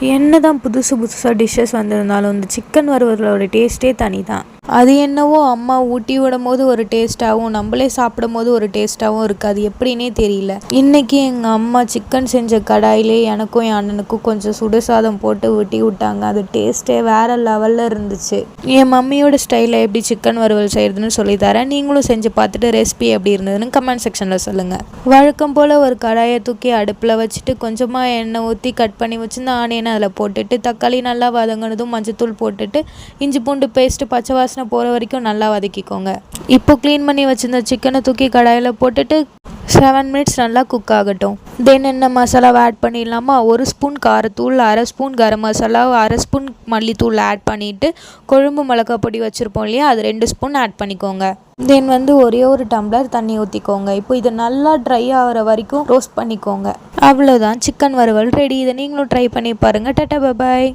என்னதான் புதுசு புதுசாக டிஷ்ஷஸ் வந்திருந்தாலும் இந்த சிக்கன் வறுவலோட டேஸ்ட்டே தனி தான். அது என்னவோ அம்மா ஊட்டி விடும் போது ஒரு டேஸ்ட்டாகவும் நம்மளே சாப்பிடும் போது ஒரு டேஸ்ட்டாகவும் இருக்குது. அது எப்படின்னே தெரியல. இன்றைக்கி எங்கள் அம்மா சிக்கன் செஞ்ச கடாயிலே எனக்கும் என் அண்ணனுக்கும் கொஞ்சம் சுடுசாதம் போட்டு ஊட்டி விட்டாங்க. அது டேஸ்ட்டே வேறு லெவலில் இருந்துச்சு. என் மம்மியோட ஸ்டைலில் எப்படி சிக்கன் வறுவல் செய்கிறதுன்னு சொல்லித்தரேன். நீங்களும் செஞ்சு பார்த்துட்டு ரெசிபி எப்படி இருந்ததுன்னு கமெண்ட் செக்ஷனில் சொல்லுங்கள். வழக்கம் போல் ஒரு கடாயை தூக்கி அடுப்பில் வச்சுட்டு கொஞ்சமாக எண்ணெய் ஊற்றி கட் பண்ணி வச்சுருந்த ஆனியனை அதில் போட்டுட்டு தக்காளி நல்லா வதங்கினதும் மஞ்சத்தூள் போட்டுட்டு இஞ்சி பூண்டு பேஸ்ட்டு பச்சை வாசனை போகிற வரைக்கும் நல்லா வதக்கிக்கோங்க. இப்போ க்ளீன் பண்ணி வச்சுருந்த சிக்கனை தூக்கி கடாயில் போட்டுட்டு 7 மினிட்ஸ் நல்லா குக் ஆகட்டும். தென் என்ன மசாலாவை ஆட் பண்ணிடலாமா? 1 spoon காரத்தூள், 1/2 spoon garam masala, 1/2 spoon மல்லித்தூள் ஆட் பண்ணிவிட்டு கொழும்பு மிளகாய் பொடி வச்சுருப்போம் இல்லையா, அது 2 ஸ்பூன் ஆட் பண்ணிக்கோங்க. தென் ஒரே ஒரு டம்ளர் தண்ணி ஊற்றிக்கோங்க. இப்போ இது நல்லா ட்ரை ஆகிற வரைக்கும் ரோஸ்ட் பண்ணிக்கோங்க. அவ்வளோதான், சிக்கன் வறுவல் ரெடி. இதை நீங்களும் ட்ரை பண்ணி பாருங்கள். டாடா பாய்.